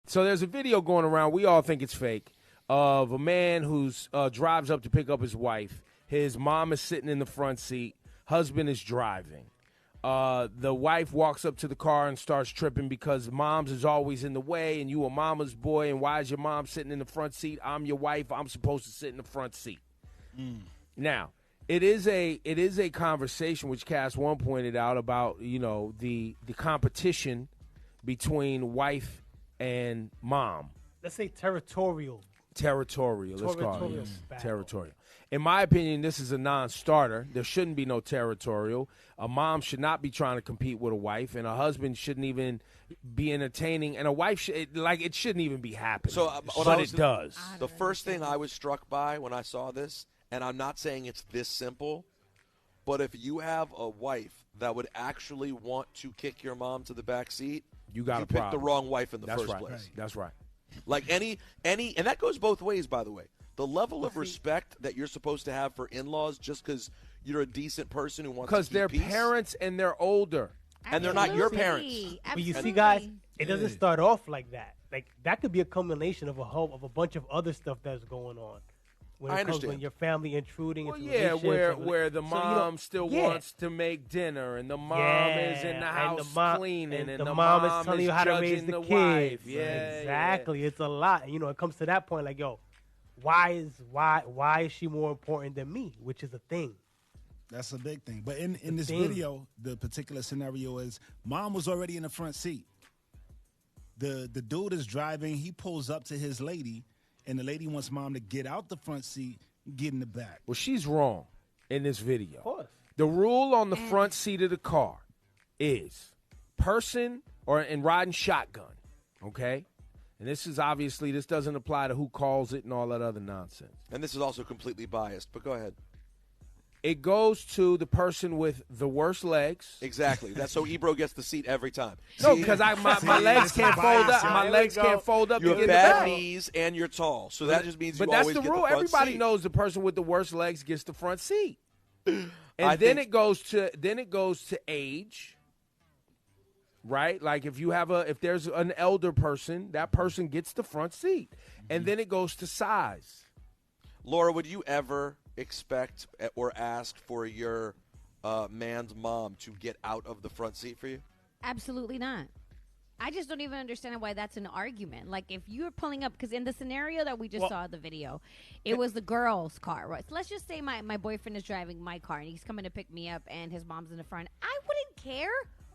So there's a video going around. We all think it's fake of a man who's drives up to pick up his wife. His mom is sitting in the front seat. Husband is driving. The wife walks up to the car and starts tripping because mom's is always in the way, and you a mama's boy, and why is your mom sitting in the front seat? I'm your wife. I'm supposed to sit in the front seat. Now, it is a conversation which Cass One pointed out about, the competition between wife and mom. Let's say territorial. Territorial, let's call it. Yes. Territorial. In my opinion, this is a non-starter. There shouldn't be no territorial. A mom should not be trying to compete with a wife, and a husband shouldn't even be entertaining, and a wife it shouldn't even be happening. So, but it does. The first thing I was struck by when I saw this, and I'm not saying it's this simple, but if you have a wife that would actually want to kick your mom to the back seat, you got picked the wrong wife in the first right. place. That's right. Like any, and that goes both ways, by the way. The level of respect that you're supposed to have for in-laws just because you're a decent person who wants to keep because they're peace. parents and they're older. And they're not your parents. Absolutely. But you see, guys, it doesn't start off like that. Like, that could be a culmination of a bunch of other stuff that's going on. When I it comes understand. when your family intruding Well, into yeah, relationships. where the mom still wants to make dinner, and the mom is in the house cleaning, and the mom is telling you how to raise the kids. wife. Yeah, exactly. It's a lot. It comes to that point, like, yo, why is she more important than me? Which is a thing. That's a big thing. But in this video, the particular scenario is mom was already in the front seat. The dude is driving. He pulls up to his lady, and the lady wants mom to get out the front seat, get in the back. Well, she's wrong in this video. Of course. The rule on the front seat of the car is person and riding shotgun, okay? And this doesn't apply to who calls it and all that other nonsense. And this is also completely biased, but go ahead. It goes to the person with the worst legs. Exactly. That's so Ebro gets the seat every time. No, because my legs can't fold up. My legs can't fold up. You to have get in the bad back. knees and you're tall, so that just means you But that's always the get rule. the front Everybody seat. knows the person with the worst legs gets the front seat. And I then think- it goes to age. Right? Like if there's an elder person, that person gets the front seat. And then it goes to size. Laura, would you ever expect or ask for your man's mom to get out of the front seat for you? Absolutely not. I just don't even understand why that's an argument. Like, if you're pulling up, because in the scenario that we just saw the video, it was the girl's car, right? So let's just say my boyfriend is driving my car, and he's coming to pick me up, and his mom's in the front. I wouldn't care.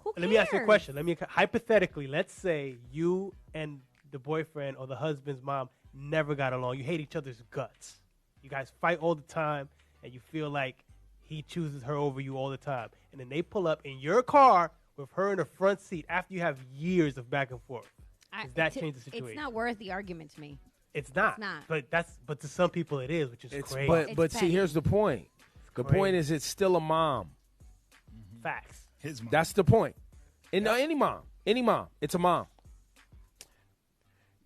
Who cares? Let me ask you a question. Hypothetically, let's say you and the boyfriend or the husband's mom never got along. You hate each other's guts. You guys fight all the time, and you feel like he chooses her over you all the time. And then they pull up in your car with her in the front seat after you have years of back and forth. Does that change the situation? It's not worth the argument to me. It's not. It's not. But to some people it is, which is crazy. But see, here's the point. The point is it's still a mom. Facts. His mom. That's the point. And any mom, it's a mom.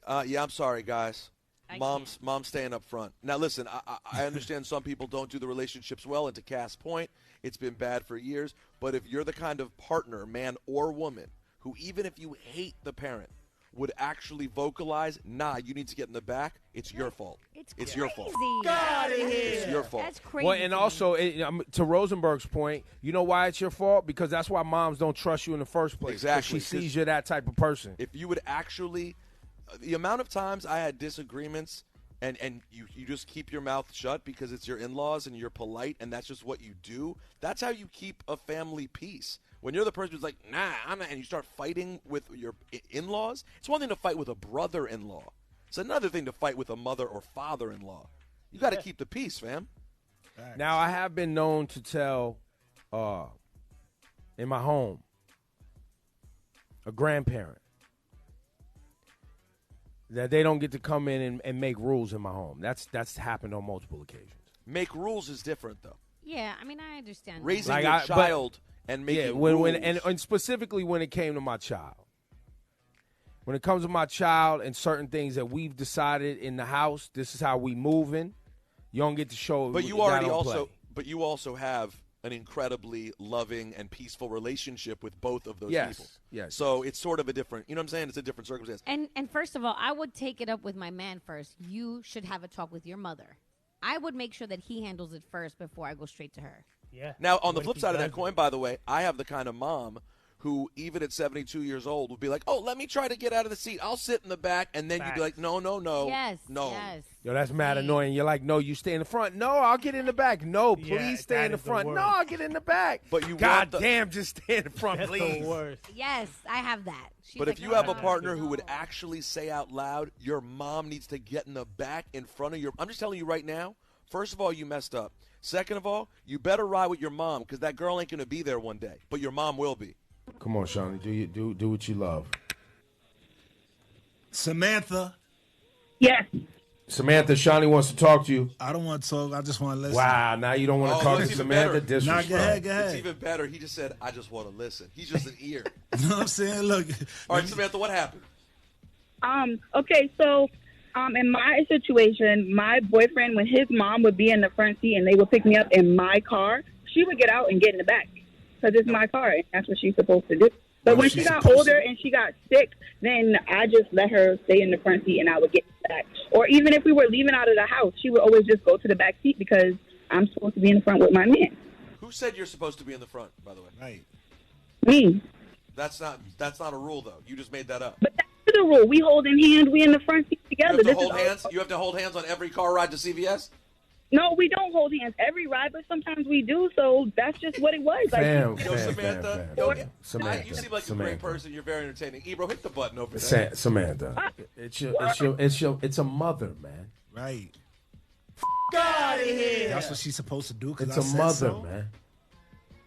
Yeah, I'm sorry, guys. Mom's staying up front. Now, listen, I understand some people don't do the relationships well, and to Cass' point, it's been bad for years. But if you're the kind of partner, man or woman, who even if you hate the parent, would actually vocalize, nah, you need to get in the back, it's your fault. It's your fault. It's your fault. That's crazy. Well, and also, to Rosenberg's point, you know why it's your fault? Because that's why moms don't trust you in the first place. Exactly. She sees you're that type of person. If you would actually – the amount of times I had disagreements and you just keep your mouth shut because it's your in-laws and you're polite and that's just what you do, that's how you keep a family peace. When you're the person who's like, nah, I'm not – and you start fighting with your in-laws, it's one thing to fight with a brother-in-law. It's another thing to fight with a mother or father-in-law. You got to keep the peace, fam. Now, I have been known to tell in my home, a grandparent, that they don't get to come in and make rules in my home. That's happened on multiple occasions. Make rules is different, though. Yeah, I mean, I understand. Raising your child and making rules. And specifically when it came to my child. When it comes to my child and certain things that we've decided in the house, this is how we moving. You don't get to show. But you already also, but you also have an incredibly loving and peaceful relationship with both of those Yes, people. yes. So it's sort of a different, you know what I'm saying? It's a different circumstance. And first of all, I would take it up with my man first. You should have a talk with your mother. I would make sure that he handles it first before I go straight to her. Yeah. Now, on the What if flip he side of that doesn't? coin, by the way, I have the kind of mom who, even at 72 years old, would be like, oh, let me try to get out of the seat. I'll sit in the back. And then you'd be like, Facts. no, no, no. Yes. No. Yes. Yo, that's mad See? annoying. You're like, no, you stay in the front. No, I'll get in the back. No, Yeah, please stay that in the is the front. worst. No, I'll get in the back. But you God want the- damn, just stay in the front, That's please. the worst. Yes, I have that. She's But like, if you "No, have no, a no, partner no." who would actually say out loud, your mom needs to get in the back in front of your. I'm just telling you right now. First of all, you messed up. Second of all, you better ride with your mom because that girl ain't going to be there one day, but your mom will be. Come on, Shawnee, do what you love. Samantha, Yes. Samantha, Shawnee wants to talk to you. I don't want to talk. I just want to listen. Wow, now you don't want to Oh, talk that's to even Samantha? better. Nah, Disrespect. go ahead, go It's ahead. even better. He just said, I just want to listen. He's just an ear. You know what I'm saying? Look. All right, Samantha, what happened? Okay, so in my situation, my boyfriend, when his mom would be in the front seat and they would pick me up in my car, she would get out and get in the back because it's my car and that's what she's supposed to do. But What when is she she got supposed older to- and she got sick, then I just let her stay in the front seat and I would get in the back. Or even if we were leaving out of the house, she would always just go to the back seat because I'm supposed to be in the front with my man. Who said you're supposed to be in the front, by the way? Right. Me. That's not a rule, though. You just made that up. But that's the rule. We holding hands. We in the front seat You together. have to This hold is hands? You have to hold hands on every car ride to CVS? No, we don't hold hands every ride, but sometimes we do. So that's just what it was. Fam, Yo, fam, Samantha. fam, Yo, fam. Samantha. you seem like a great person. You're very entertaining. Ebro, hit the button over there. Samantha, it's a mother, man. Right. That's what she's supposed to do. 'Cause It's I a said mother, so. man.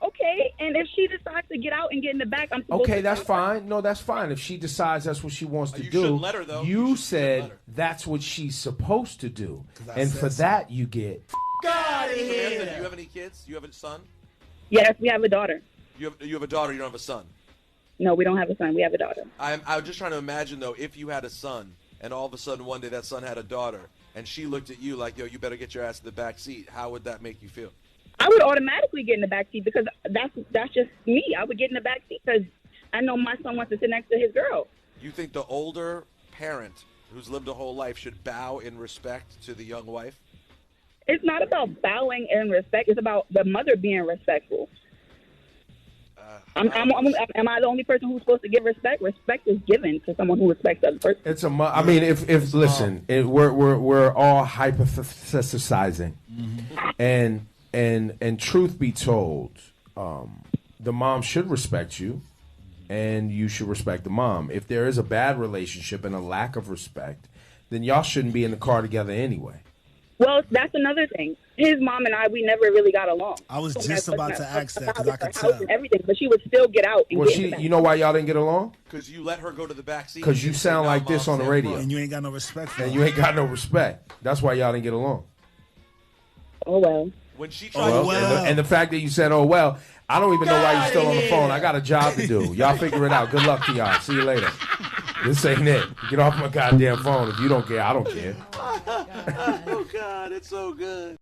Okay, and if she decides to get out and get in the back, I'm supposed Okay, to that's fine. No, that's fine. If she decides that's what she wants to You do, shouldn't let her, though. You you shouldn't said let her. that's what she's supposed to do, 'Cause I and said for so. that you get. Samantha, do you have any kids? You have a son? Yes, we have a daughter. You have a daughter. You don't have a son. No, we don't have a son. We have a daughter. I was just trying to imagine, though, if you had a son, and all of a sudden one day that son had a daughter, and she looked at you like, yo, you better get your ass in the back seat. How would that make you feel? I would automatically get in the back seat because that's just me. I would get in the back seat because I know my son wants to sit next to his girl. You think the older parent who's lived a whole life should bow in respect to the young wife? It's not about bowing and respect. It's about the mother being respectful. Am I the only person who's supposed to give respect? Respect is given to someone who respects the other person. It's a. I mean, if listen, we're all hypothesizing, and truth be told, the mom should respect you, and you should respect the mom. If there is a bad relationship and a lack of respect, then y'all shouldn't be in the car together anyway. Well, that's another thing. His mom and I, we never really got along. I was So just that's about to ask that because I could house tell. and everything, but she would still get out and Well, get in the back. you know why y'all didn't get along? Because you let her go to the back seat. 'Cause you say, sound "No, like this Mom, on the stay up radio." front." And you ain't got no respect for And her. you ain't got no respect. That's why y'all didn't get along. Oh, well. When she tried Well, to well. and the fact that you said, "Oh well," I don't even know why you're still on the phone. I got a job to do. Y'all figure it out. Good luck to y'all. See you later. This ain't it. Get off my goddamn phone. If you don't care, I don't care. oh, God, it's so good.